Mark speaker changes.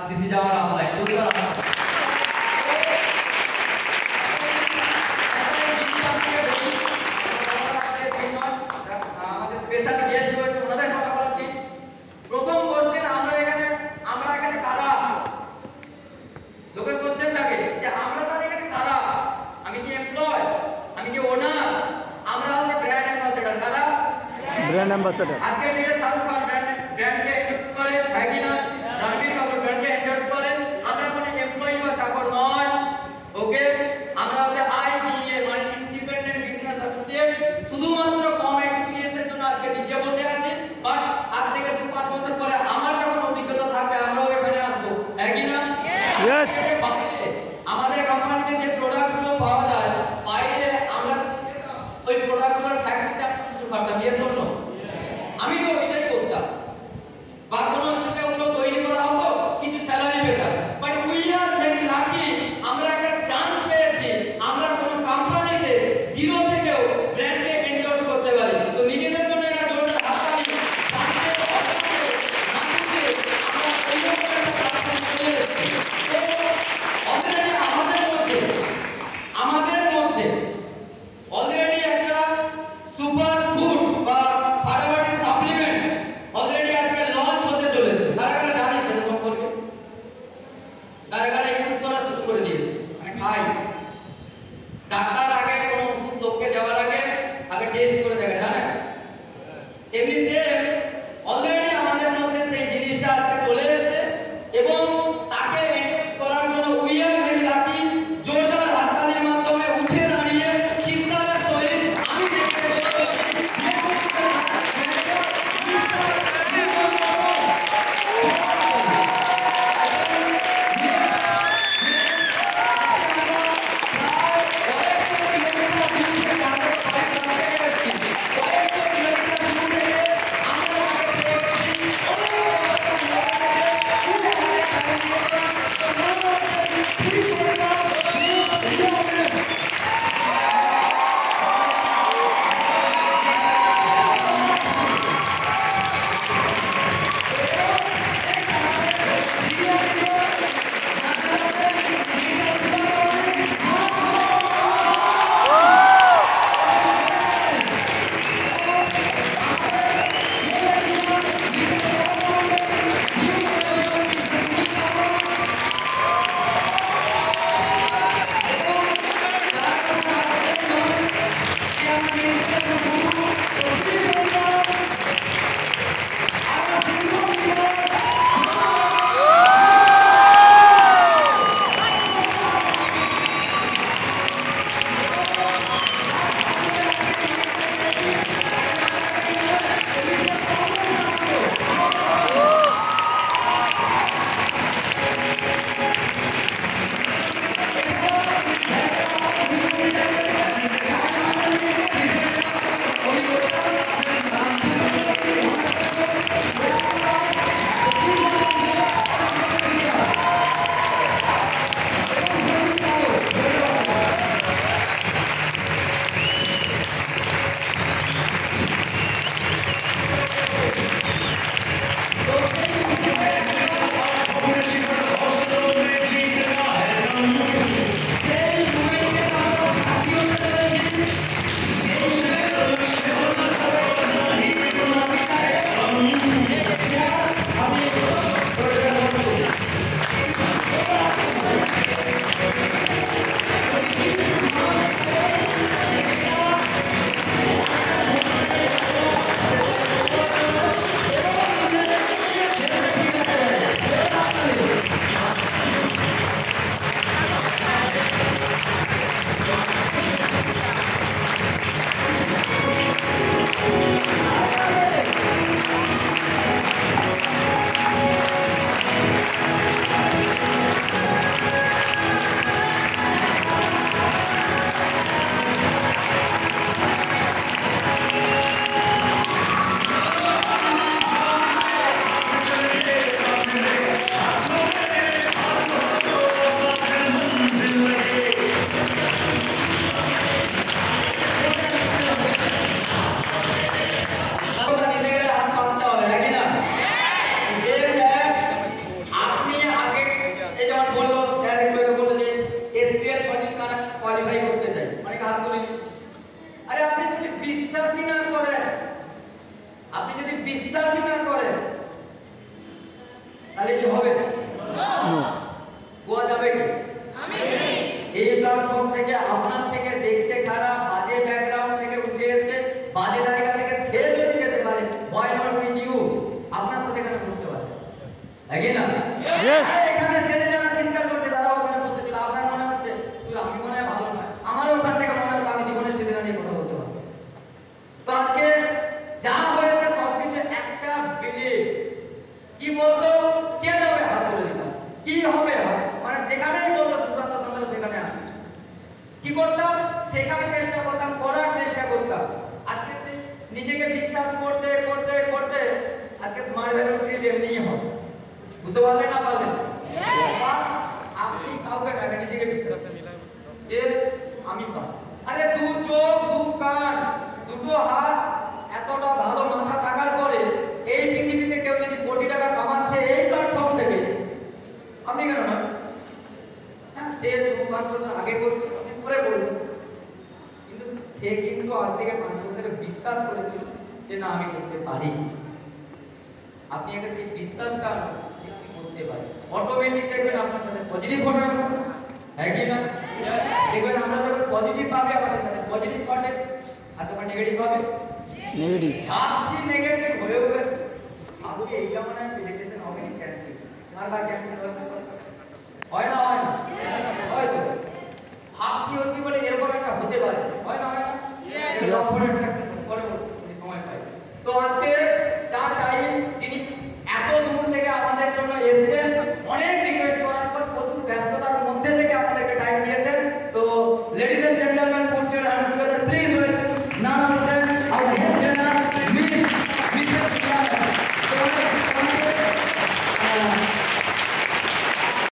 Speaker 1: this is our apply. আমাদের special guest রয়েছে, ওনাদের কথা বলার দিন। প্রথম কোশ্চেন আমরা এখানে কারা? লোকের কোশ্চেন থাকে যে আমরা তার এখানে কারা? আমি কি এমপ্লয়? আমি কি ওনার? আমরা হচ্ছে ব্র্যান্ড অ্যাম্বাসেডর। কারা?
Speaker 2: Brand ambassador.
Speaker 1: আজকে ডেটে শাহরুখ খান ব্র্যান্ডকে এন্ডোর্স করে, ভাগিনা রণবীর কাপুর ব্র্যান্ডকে এন্ডোর্স করে। আমরা কোনো এমপ্লয়ি বা চাকর নয়। ওকে, আমরা হচ্ছে আইবিএ মানে ইন্ডিপেন্ডেন্ট বিজনেস অ্যাসোসিয়েট। শুধুমাত্র কম এক্সপেরিয়েন্সের জন্য আজকে নিচে বসে আছি, বাট আজ থেকে 2-5 বছর পরে আমার যখন অভিজ্ঞতা থাকবে আমরাও এখানে আসবো। একই না?
Speaker 2: ইয়েস।
Speaker 1: আমাদের কোম্পানিতে যে প্রোডাক্টগুলো পাওয়া যায় বাইরে, আমরা ওই প্রোডাক্টগুলোর ফ্যাক্টরিতে কিছু করতাম। Yes or no? আমি তো ওইটাই করতাম। বা কোনো শিল্পে ওগুলো তৈরি করা হতো, কিছু স্যালারি পেতাম। But we are very lucky, আমরা একটা চান্স পেয়েছি আমরা কোনো কোম্পানিতে জিরো থেকেও ব্র্যান্ডকে এন্ডোর্স করতে পারি। তো নিজেদের জন্য একটা জোরদার হাততালি। আমরা এইরকম একটা প্ল্যাটফর্ম পেয়ে এসেছি। তাহলে কি হবে?
Speaker 2: নো।
Speaker 1: গোয়া যাবে কি? এই প্ল্যাটফর্ম থেকে আপনার থেকে দেখতে খারাপ বাজে ব্যাকগ্রাউন্ড থেকে উঠে এসে বাজে জায়গা থেকে সে যদি যেতে পারে, why not with you? আপনার সাথে এখানে ঘুরতে পারে, নাকি না?
Speaker 2: Yes.
Speaker 1: এখানে স্টেজে যারা চিন্তা করছে তারা ওখানে বসে ছিল, আপনার মনে হচ্ছে তুই আমি মনে হয় ভালো না, আমারও ওখান থেকে মনে হচ্ছে আমি জীবনের স্টেজে দাঁড়িয়ে কথা বলতে পারবো। তো আজকে যা হয়েছে সবকিছু একটা বিলিভ। কি বলতো, কে যাবে হাত তুলে দিতাম, কি হবে মানে যেখানেই বলতো সুশান্ত সন্তান সেখানে আসে। কি করতাম, শেখার চেষ্টা করতাম, করার চেষ্টা করতাম। আজকে সেই নিজেকে বিশ্বাস করতে করতে করতে আজকে স্মার্ট ভ্যালু ট্রি এমনিই হবে। বুঝতে পারলেন না পারলেন? আপনি কাউকে টাকা নিজেকে বিশ্বাস যে আমি পারবো। আরে দু চোখ, দু কান, দুটো হাত, এতটা ভালো মাথা থাকার পরে এই পৃথিবীতে কেউ যদি কোটি টাকা কামাচ্ছে এই প্ল্যাটফর্ম থেকে, আপনি কেন না? হ্যাঁ, সে 2-5 বছর আগে করছে, আমি পরে বলবো, কিন্তু সে কিন্তু আজ থেকে 5 বছরে বিশ্বাস করেছিল যে না আমি করতে পারি। আপনি একটা সেই বিশ্বাসটা করতে পারেন, অটোমেটিক দেখবেন আপনার সাথে পজিটিভ হবে, হ্যাঁ কি না? দেখবেন আমরা যখন পজিটিভ পাবে আমাদের সাথে পজিটিভ কন্টেন্ট, আর যখন নেগেটিভ পাবে
Speaker 2: নেগেটিভ।
Speaker 1: ভাবছি নেগেটিভ হয়েও গেছে। আপনি এই জামানায় প্রেজেন্টেশন হবে না, ক্যান্সেল কারবার ক্যান্সেল হয় না? হয় না? হয় তো। ভাবছি হচ্ছে বলে এরকম একটা হতে পারে, হয় না? হয় না? পরে সময় পাই। তো আজকে যার টাইম, যিনি এত দূর থেকে আমাদের জন্য এসেছেন, অনেক রিকোয়েস্ট করার পর প্রচুর ব্যস্ততার